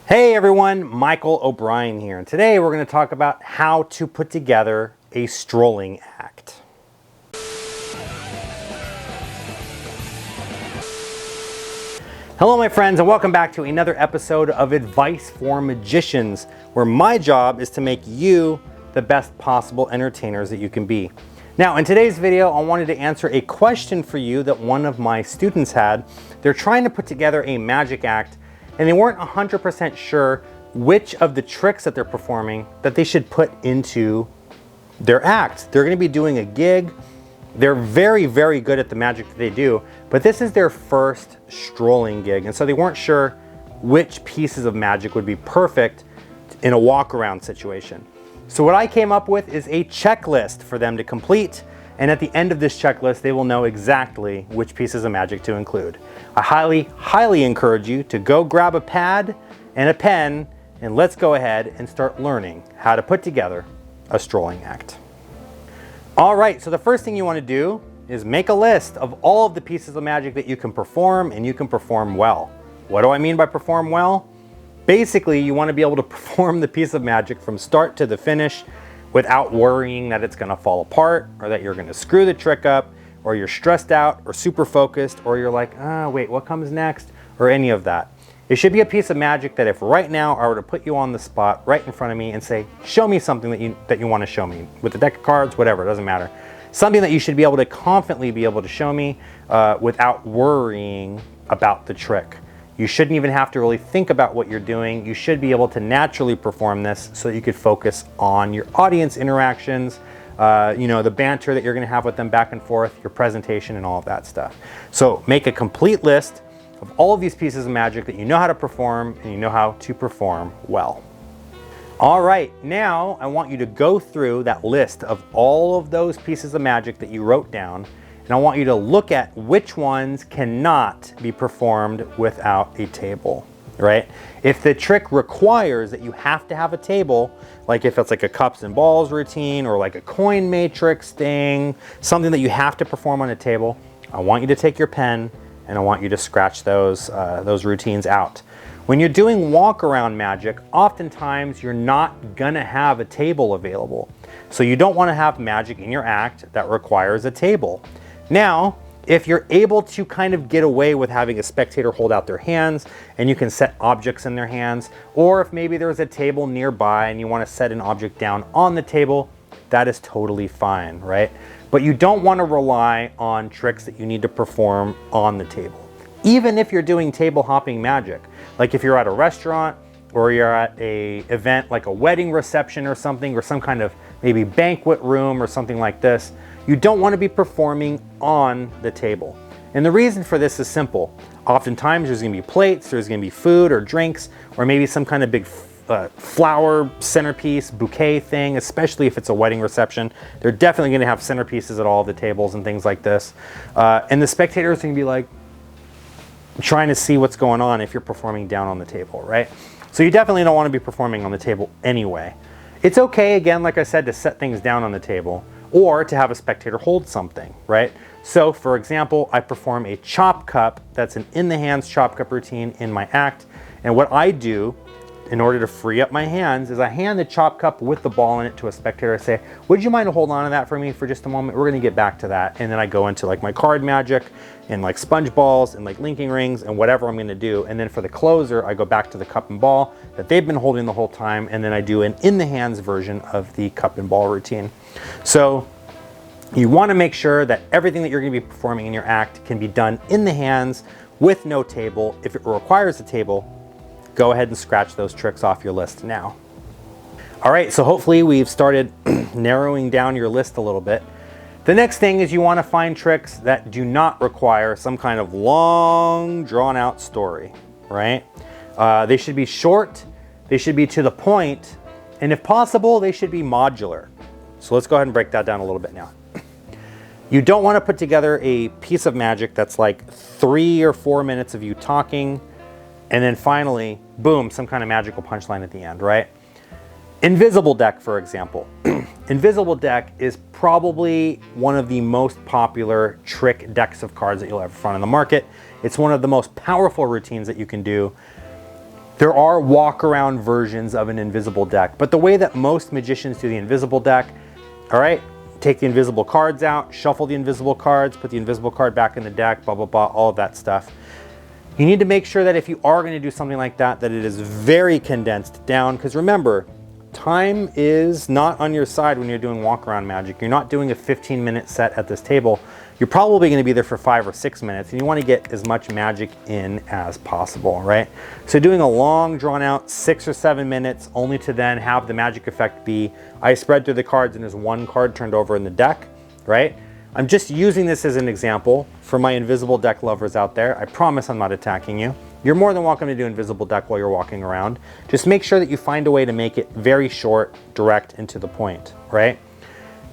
Hey everyone, Michael O'Brien here, and today we're going to talk about how to put together a strolling act. Hello my friends, and welcome back to another episode of Advice for Magicians, where my job is to make you the best possible entertainers that you can be. Now in today's video, I wanted to answer a question for you that one of my students had. They're trying to put together a magic act and they weren't 100% sure which of the tricks that they're performing that they should put into their act. They're gonna be doing a gig. They're very, very good at the magic that they do, but this is their first strolling gig. And so they weren't sure which pieces of magic would be perfect in a walk around situation. So what I came up with is a checklist for them to complete. And at the end of this checklist, they will know exactly which pieces of magic to include. I highly encourage you to go grab a pad and a pen, and let's go ahead and start learning how to put together a strolling act. All right, so the first thing you want to do is make a list of all of the pieces of magic that you can perform and you can perform well. What do I mean by perform well? Basically, you want to be able to perform the piece of magic from start to the finish without worrying that it's going to fall apart or that you're going to screw the trick up or you're stressed out or super focused or you're like, wait, what comes next? Or any of that. It should be a piece of magic that if right now I were to put you on the spot right in front of me and say, show me something that you want to show me with a deck of cards, whatever, it doesn't matter. Something that you should be able to confidently be able to show me without worrying about the trick. You shouldn't even have to really think about what you're doing. You should be able to naturally perform this so that you could focus on your audience interactions, the banter that you're gonna have with them back and forth, your presentation and all of that stuff. So make a complete list of all of these pieces of magic that you know how to perform and you know how to perform well. All right, now I want you to go through that list of all of those pieces of magic that you wrote down, and I want you to look at which ones cannot be performed without a table, right? If the trick requires that you have to have a table, like if it's like a cups and balls routine or like a coin matrix thing, something that you have to perform on a table, I want you to take your pen and I want you to scratch those routines out. When you're doing walk around magic, oftentimes you're not gonna have a table available. So you don't wanna have magic in your act that requires a table. Now, if you're able to kind of get away with having a spectator hold out their hands and you can set objects in their hands, or if maybe there's a table nearby and you want to set an object down on the table, that is totally fine, right? But you don't want to rely on tricks that you need to perform on the table. Even if you're doing table hopping magic, like if you're at a restaurant or you're at a event like a wedding reception or something, or some kind of maybe banquet room or something like this, you don't want to be performing on the table. And the reason for this is simple. Oftentimes there's going to be plates, there's going to be food or drinks, or maybe some kind of big flower centerpiece, bouquet thing, especially if it's a wedding reception. They're definitely going to have centerpieces at all the tables and things like this. And the spectators are going to be like trying to see what's going on if you're performing down on the table, right? So you definitely don't want to be performing on the table anyway. It's okay, again, like I said, to set things down on the table, or to have a spectator hold something, right? So for example, I perform a chop cup, that's an in the hands chop cup routine in my act. And what I do in order to free up my hands is I hand the chop cup with the ball in it to a spectator. I say, would you mind to hold on to that for me for just a moment? We're gonna get back to that. And then I go into like my card magic and like sponge balls and like linking rings and whatever I'm gonna do. And then for the closer, I go back to the cup and ball that they've been holding the whole time. And then I do an in the hands version of the cup and ball routine. So you wanna make sure that everything that you're gonna be performing in your act can be done in the hands with no table. If it requires a table, go ahead and scratch those tricks off your list now. All right, so hopefully we've started narrowing down your list a little bit. The next thing is you want to find tricks that do not require some kind of long, drawn out story, right? They should be short, they should be to the point, and if possible, they should be modular. So let's go ahead and break that down a little bit now. You don't want to put together a piece of magic that's like 3 or 4 minutes of you talking, and then finally, boom, some kind of magical punchline at the end, right? Invisible deck, for example. Invisible deck is probably one of the most popular trick decks of cards that you'll ever find on the market. It's one of the most powerful routines that you can do. There are walk around versions of an invisible deck, but the way that most magicians do the invisible deck, all right, take the invisible cards out, shuffle the invisible cards, put the invisible card back in the deck, blah, blah, blah, all of that stuff. You need to make sure that if you are going to do something like that, that it is very condensed down, because remember, time is not on your side when you're doing walk around magic. You're not doing a 15-minute set at this table. You're probably going to be there for 5 or 6 minutes, and you want to get as much magic in as possible, right? So doing a long, drawn out 6 or 7 minutes only to then have the magic effect be, I spread through the cards and there's one card turned over in the deck, right? I'm just using this as an example for my invisible deck lovers out there. I promise I'm not attacking you. You're more than welcome to do invisible deck while you're walking around. Just make sure that you find a way to make it very short, direct, and to the point, right?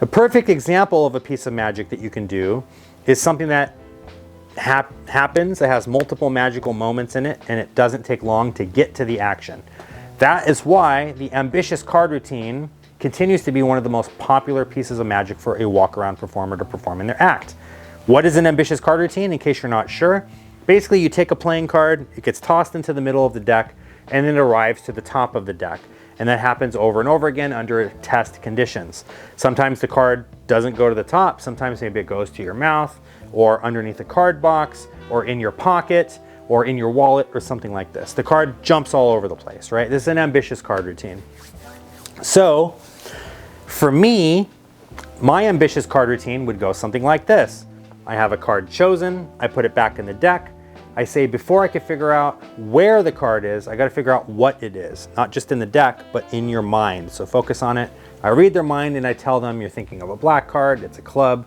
The perfect example of a piece of magic that you can do is something that happens, that has multiple magical moments in it, and it doesn't take long to get to the action. That is why the ambitious card routine continues to be one of the most popular pieces of magic for a walk-around performer to perform in their act. What is an ambitious card routine, in case you're not sure? Basically, you take a playing card, it gets tossed into the middle of the deck, and then it arrives to the top of the deck. And that happens over and over again under test conditions. Sometimes the card doesn't go to the top, sometimes maybe it goes to your mouth, or underneath a card box, or in your pocket, or in your wallet, or something like this. The card jumps all over the place, right? This is an ambitious card routine. So, for me, my ambitious card routine would go something like this. I have a card chosen, I put it back in the deck. I say before I can figure out where the card is, I gotta figure out what it is. Not just in the deck, but in your mind. So focus on it. I read their mind and I tell them you're thinking of a black card, it's a club,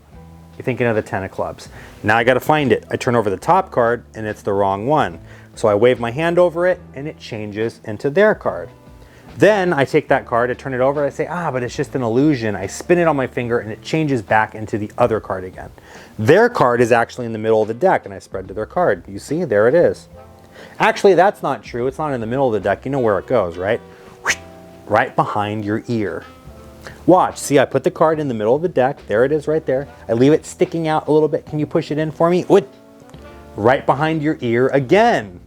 you're thinking of the 10 of clubs. Now I gotta find it. I turn over the top card and it's the wrong one. So I wave my hand over it and it changes into their card. Then I take that card, I turn it over, I say, but it's just an illusion. I spin it on my finger and it changes back into the other card again. Their card is actually in the middle of the deck and I spread to their card. You see, there it is. Actually, that's not true. It's not in the middle of the deck. You know where it goes, right? Right behind your ear. Watch, see, I put the card in the middle of the deck. There it is right there. I leave it sticking out a little bit. Can you push it in for me? Right behind your ear again.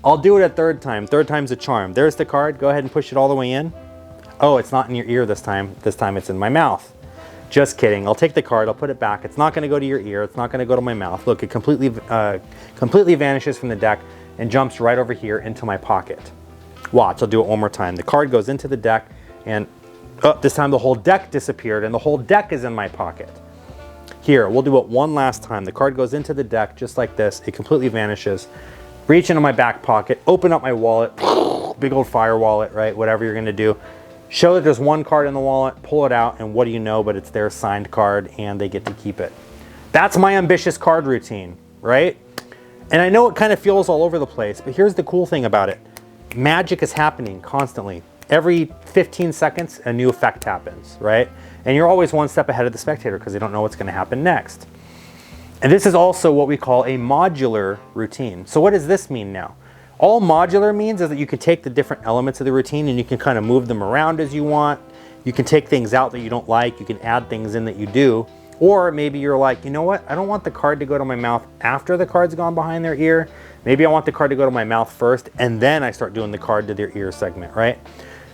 I'll do it a third time. Third time's a charm. There's the card. Go ahead and push it all the way in. Oh, it's not in your ear this time. This time it's in my mouth. Just kidding. I'll take the card. I'll put it back. It's not going to go to your ear. It's not going to go to my mouth. Look, it completely vanishes from the deck and jumps right over here into my pocket. Watch. I'll do it one more time. The card goes into the deck and this time the whole deck disappeared and the whole deck is in my pocket. Here, we'll do it one last time. The card goes into the deck just like this. It completely vanishes. Reach into my back pocket, open up my wallet, big old fire wallet, right? Whatever you're gonna do. Show that there's one card in the wallet, pull it out, and what do you know, but it's their signed card and they get to keep it. That's my ambitious card routine, right? And I know it kind of feels all over the place, but here's the cool thing about it. Magic is happening constantly. Every 15 seconds, a new effect happens, right? And you're always one step ahead of the spectator because they don't know what's gonna happen next. And this is also what we call a modular routine. So what does this mean now? All modular means is that you can take the different elements of the routine and you can kind of move them around as you want. You can take things out that you don't like. You can add things in that you do. Or maybe you're like, you know what? I don't want the card to go to my mouth after the card's gone behind their ear. Maybe I want the card to go to my mouth first and then I start doing the card to their ear segment, right?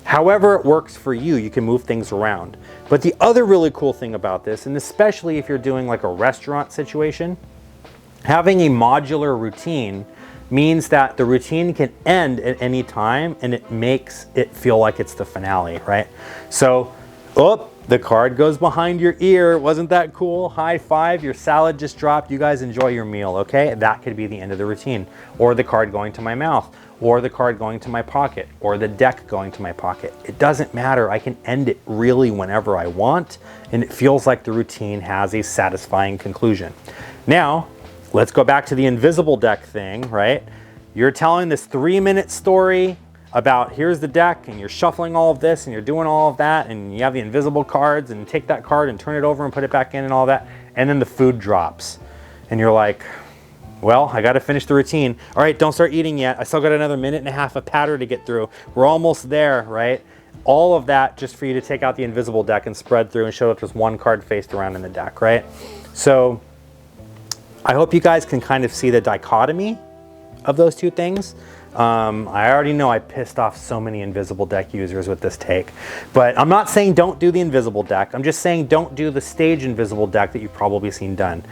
However it works for you, you can move things around. But the other really cool thing about this, and especially if you're doing like a restaurant situation, having a modular routine means that the routine can end at any time and it makes it feel like it's the finale, right? So, the card goes behind your ear. Wasn't that cool? High five, your salad just dropped. You guys enjoy your meal, okay? That could be the end of the routine. Or the card going to my mouth, or the card going to my pocket, or the deck going to my pocket. It doesn't matter. I can end it really whenever I want, and it feels like the routine has a satisfying conclusion. Now, let's go back to the invisible deck thing, right? You're telling this 3-minute story about here's the deck and you're shuffling all of this and you're doing all of that and you have the invisible cards and you take that card and turn it over and put it back in and all that, and then the food drops and you're like, well, I got to finish the routine. All right, don't start eating yet. I still got another minute and a half of patter to get through. We're almost there, right? All of that just for you to take out the invisible deck and spread through and show that there's one card faced around in the deck, right? So I hope you guys can kind of see the dichotomy of those two things. I already know I pissed off so many invisible deck users with this take, but I'm not saying don't do the invisible deck. I'm just saying don't do the stage invisible deck that you've probably seen done.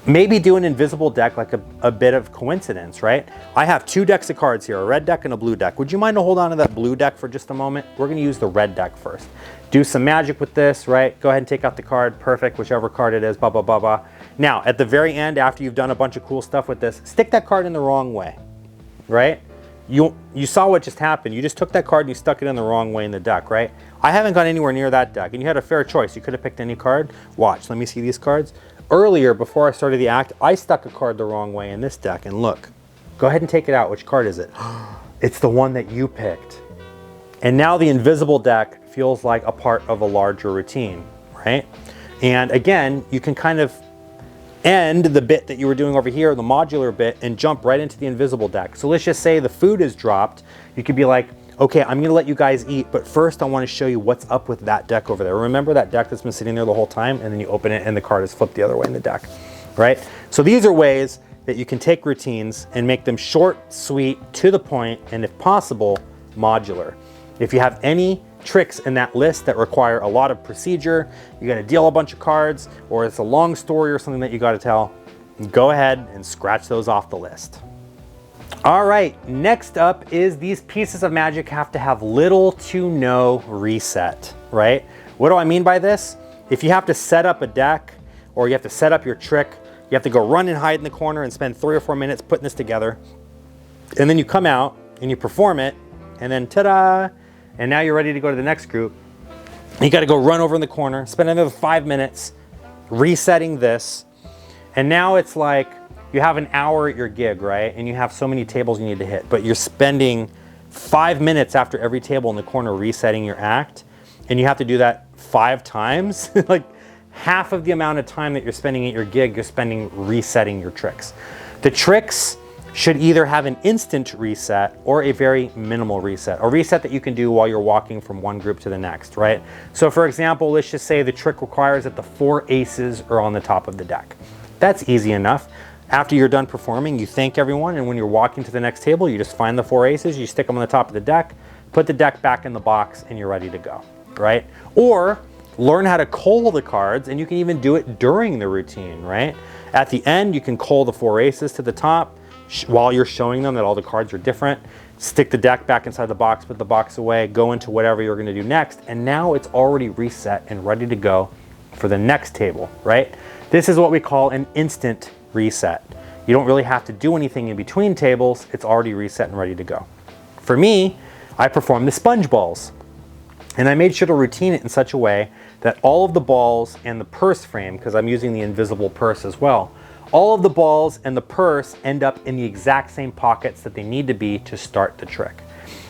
Maybe do an invisible deck like a bit of coincidence, right? I have 2 decks of cards here, a red deck and a blue deck. Would you mind to hold on to that blue deck for just a moment? We're gonna use the red deck first. Do some magic with this, right? Go ahead and take out the card, perfect, whichever card it is, blah, blah, blah, blah. Now, at the very end, after you've done a bunch of cool stuff with this, stick that card in the wrong way, right? You saw what just happened. You just took that card and you stuck it in the wrong way in the deck, right? I haven't gone anywhere near that deck, and you had a fair choice. You could have picked any card. Watch, let me see these cards. Earlier, before I started the act, I stuck a card the wrong way in this deck, and look. Go ahead and take it out. Which card is it? It's the one that you picked. And now the invisible deck feels like a part of a larger routine, right? And again, you can kind of end the bit that you were doing over here, the modular bit, and jump right into the invisible deck. So let's just say the food is dropped. You could be like, okay, I'm gonna let you guys eat, but first I wanna show you what's up with that deck over there. Remember that deck that's been sitting there the whole time, and then you open it and the card is flipped the other way in the deck, right? So these are ways that you can take routines and make them short, sweet, to the point, and if possible, modular. If you have any tricks in that list that require a lot of procedure, you got to deal a bunch of cards, or it's a long story or something that you got to tell, go ahead and scratch those off the list. All right, next up is these pieces of magic have to have little to no reset, right? What do I mean by this? If you have to set up a deck or you have to set up your trick, you have to go run and hide in the corner and spend 3 or 4 minutes putting this together, and then you come out and you perform it, and then ta-da! And now you're ready to go to the next group. You got to go run over in the corner, spend another 5 minutes resetting this. And now it's like you have an hour at your gig, right? And you have so many tables you need to hit, but you're spending 5 minutes after every table in the corner resetting your act. And you have to do that 5 times. Like half of the amount of time that you're spending at your gig, you're spending resetting your tricks. The tricks should either have an instant reset or a very minimal reset, a reset that you can do while you're walking from one group to the next, right? So for example, let's just say the trick requires that the 4 aces are on the top of the deck. That's easy enough. After you're done performing, you thank everyone, and when you're walking to the next table, you just find the 4 aces, you stick them on the top of the deck, put the deck back in the box, and you're ready to go, right? Or learn how to cull the cards, and you can even do it during the routine, right? At the end, you can cull the 4 aces to the top, while you're showing them that all the cards are different, stick the deck back inside the box, put the box away, go into whatever you're going to do next, and now it's already reset and ready to go for the next table, right? This is what we call an instant reset. You don't really have to do anything in between tables, it's already reset and ready to go. For me, I performed the sponge balls, and I made sure to routine it in such a way that all of the balls and the purse frame, because I'm using the invisible purse as well, all of the balls and the purse end up in the exact same pockets that they need to be to start the trick.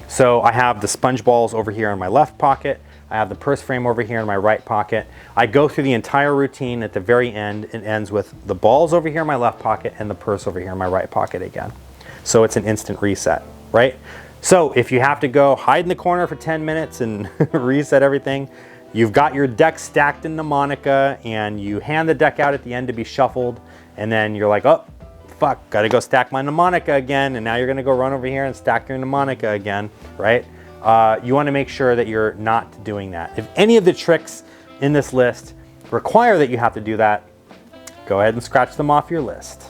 So I have the sponge balls over here in my left pocket. I have the purse frame over here in my right pocket. I go through the entire routine. At the very end, it ends with the balls over here in my left pocket and the purse over here in my right pocket again. So it's an instant reset, right? So if you have to go hide in the corner for 10 minutes and reset everything, you've got your deck stacked in mnemonic, and you hand the deck out at the end to be shuffled. And then you're like, oh, fuck, gotta go stack my mnemonic again. And now you're gonna go run over here and stack your mnemonic again, right? You wanna make sure that you're not doing that. If any of the tricks in this list require that you have to do that, go ahead and scratch them off your list.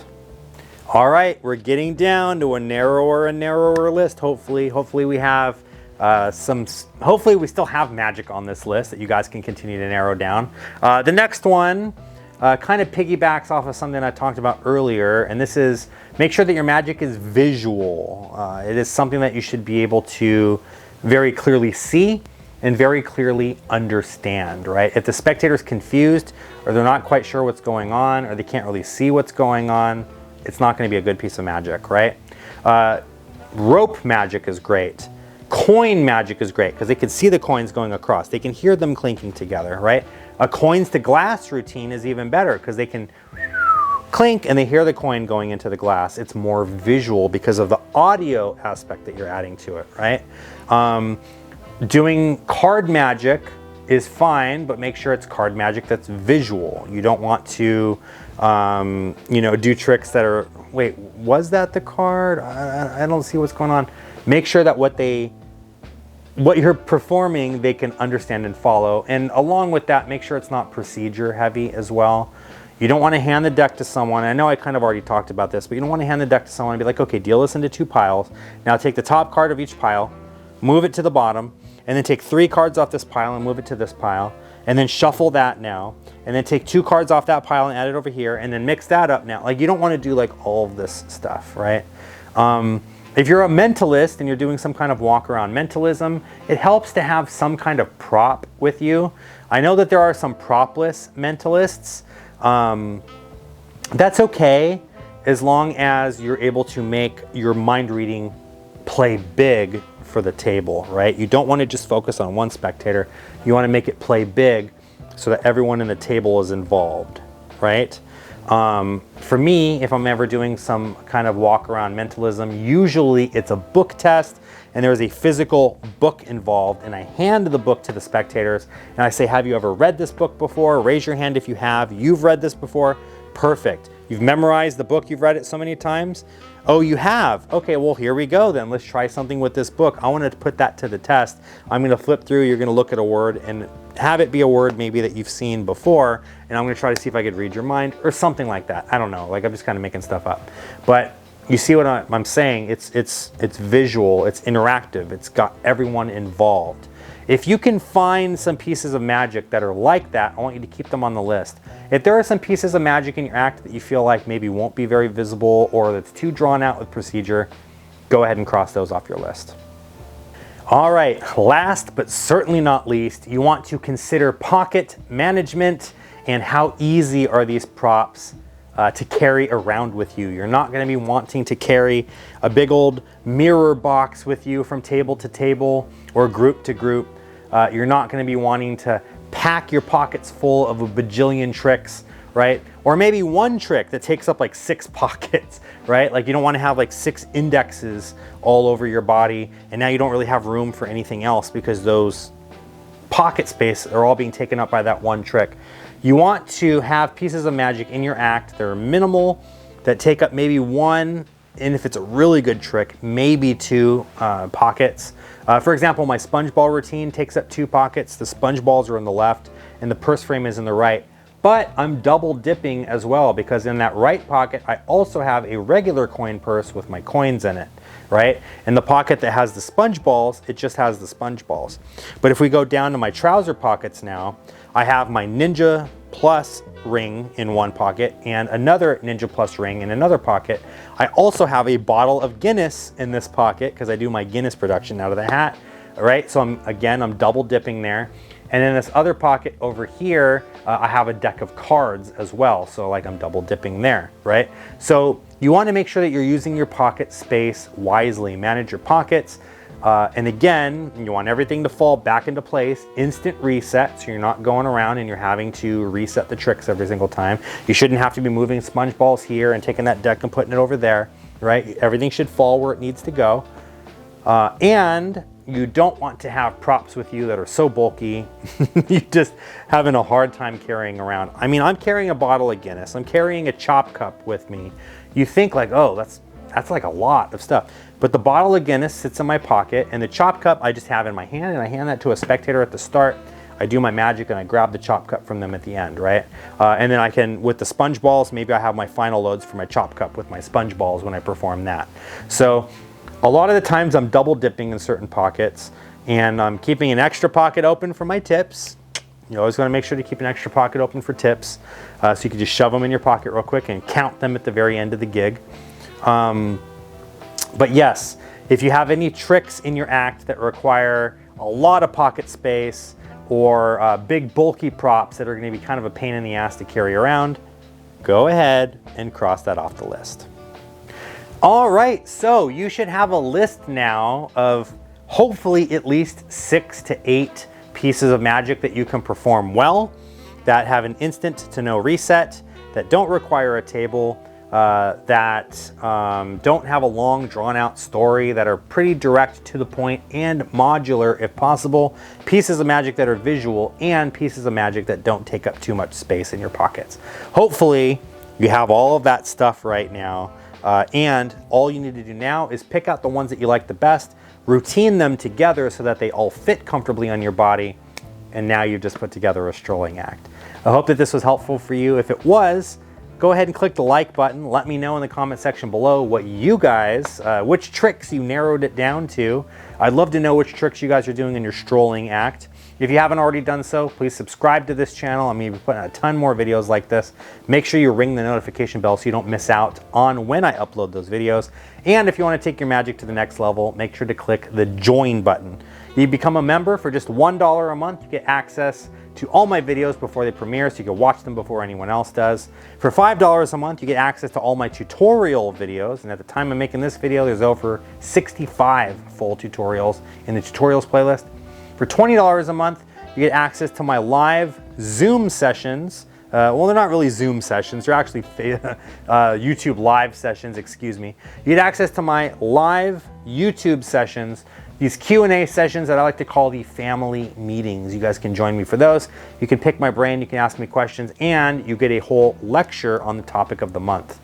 All right, we're getting down to a narrower and narrower list. Hopefully we have hopefully we still have magic on this list that you guys can continue to narrow down. The next one, kind of piggybacks off of something I talked about earlier, and this is make sure that your magic is visual. It is something that you should be able to very clearly see and very clearly understand, right? If the spectator's confused or they're not quite sure what's going on or they can't really see what's going on, it's not going to be a good piece of magic, right? Rope magic is great. Coin magic is great because they can see the coins going across. They can hear them clinking together, right? A coins to glass routine is even better because they can clink and they hear the coin going into the glass. It's more visual because of the audio aspect that you're adding to it, right? Doing card magic is fine, but make sure it's card magic that's visual. You don't want to, do tricks that are wait, was that the card? I don't see what's going on. Make sure that what you're performing, they can understand and follow. And along with that, make sure it's not procedure heavy as well. You don't want to hand the deck to someone. I know I kind of already talked about this, but you don't want to hand the deck to someone and be like, okay, deal this into 2 piles. Now take the top card of each pile, move it to the bottom, and then take 3 cards off this pile and move it to this pile, and then shuffle that now, and then take 2 cards off that pile and add it over here, and then mix that up now. Like, you don't want to do like all of this stuff, right? If you're a mentalist and you're doing some kind of walk around mentalism, it helps to have some kind of prop with you. I know that there are some propless mentalists. That's okay as long as you're able to make your mind reading play big for the table, right? You don't want to just focus on one spectator. You want to make it play big so that everyone in the table is involved, right? For me, if I'm ever doing some kind of walk around mentalism, usually it's a book test and there's a physical book involved, and I hand the book to the spectators and I say, have you ever read this book before? Raise your hand if you have. You've read this before? Perfect. You've memorized the book, you've read it so many times? Oh, you have? Okay, well, here we go then. Let's try something with this book. I want to put that to the test. I'm going to flip through, you're going to look at a word and have it be a word maybe that you've seen before, and I'm going to try to see if I could read your mind or something like that. I don't know, like I'm just kind of making stuff up. But you see what I'm saying? It's visual, it's interactive, it's got everyone involved. If you can find some pieces of magic that are like that, I want you to keep them on the list. If there are some pieces of magic in your act that you feel like maybe won't be very visible or that's too drawn out with procedure, go ahead and cross those off your list. All right, last but certainly not least, you want to consider pocket management and how easy are these props to carry around with you. You're not going to be wanting to carry a big old mirror box with you from table to table or group to group. You're not going to be wanting to pack your pockets full of a bajillion tricks, right? Or maybe one trick that takes up like 6 pockets, right? Like you don't want to have like 6 indexes all over your body, and now you don't really have room for anything else because those pocket space are all being taken up by that one trick. You want to have pieces of magic in your act that are minimal, that take up maybe 1, and if it's a really good trick, maybe 2 pockets. For example, my sponge ball routine takes up 2 pockets. The sponge balls are on the left and the purse frame is in the right. But I'm double dipping as well, because in that right pocket, I also have a regular coin purse with my coins in it, right? And the pocket that has the sponge balls, it just has the sponge balls. But if we go down to my trouser pockets now, I have my Ninja Plus ring in one pocket and another Ninja Plus ring in another pocket. I also have a bottle of Guinness in this pocket because I do my Guinness production out of the hat, all right? So I'm double dipping there. And in this other pocket over here, I have a deck of cards as well. So like I'm double dipping there, right? So you want to make sure that you're using your pocket space wisely. Manage your pockets. And again, you want everything to fall back into place, instant reset, so you're not going around and you're having to reset the tricks every single time. You shouldn't have to be moving sponge balls here and taking that deck and putting it over there, right? Everything should fall where it needs to go. And you don't want to have props with you that are so bulky, you're just having a hard time carrying around. I mean, I'm carrying a bottle of Guinness, I'm carrying a chop cup with me. You think like, oh, that's like a lot of stuff. But the bottle of Guinness sits in my pocket, and the chop cup I just have in my hand, and I hand that to a spectator at the start. I do my magic and I grab the chop cup from them at the end, right? And then I can, with the sponge balls, maybe I have my final loads for my chop cup with my sponge balls when I perform that. So a lot of the times I'm double dipping in certain pockets, and I'm keeping an extra pocket open for my tips. You always want to make sure to keep an extra pocket open for tips, so you can just shove them in your pocket real quick and count them at the very end of the gig. But yes, if you have any tricks in your act that require a lot of pocket space or big bulky props that are going to be kind of a pain in the ass to carry around, go ahead and cross that off the list. All right, so you should have a list now of hopefully at least 6 to 8 pieces of magic that you can perform well, that have an instant to no reset, that don't require a table, that don't have a long drawn out story, that are pretty direct to the point and modular if possible, pieces of magic that are visual, and pieces of magic that don't take up too much space in your pockets. Hopefully you have all of that stuff right now. And all you need to do now is pick out the ones that you like the best, routine them together so that they all fit comfortably on your body, and now you've just put together a strolling act. I hope that this was helpful for you. If it was, go ahead and click the like button. Let me know in the comment section below what you guys, which tricks you narrowed it down to. I'd love to know which tricks you guys are doing in your strolling act. If you haven't already done so, please subscribe to this channel. I'm going to be putting a ton more videos like this. Make sure you ring the notification bell so you don't miss out on when I upload those videos. And if you want to take your magic to the next level, make sure to click the join button. You become a member for just $1 a month. You get access to all my videos before they premiere, so you can watch them before anyone else does. For $5 a month, you get access to all my tutorial videos. And at the time of making this video, there's over 65 full tutorials in the tutorials playlist. For $20 a month, you get access to my live Zoom sessions. Well, they're not really Zoom sessions. They're actually YouTube live sessions, excuse me. You get access to my live YouTube sessions, these Q&A sessions that I like to call the family meetings. You guys can join me for those. You can pick my brain, you can ask me questions, and you get a whole lecture on the topic of the month.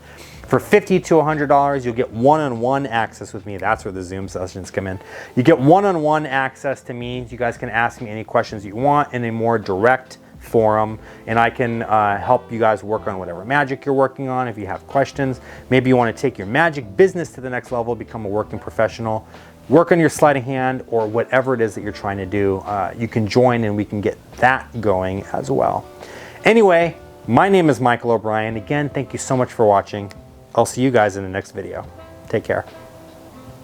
For $50 to $100, you'll get one-on-one access with me. That's where the Zoom sessions come in. You get one-on-one access to me. You guys can ask me any questions you want in a more direct forum, and I can help you guys work on whatever magic you're working on. If you have questions, maybe you want to take your magic business to the next level, become a working professional, work on your sleight of hand, or whatever it is that you're trying to do, you can join and we can get that going as well. Anyway, my name is Michael O'Brien. Again, thank you so much for watching. I'll see you guys in the next video. Take care.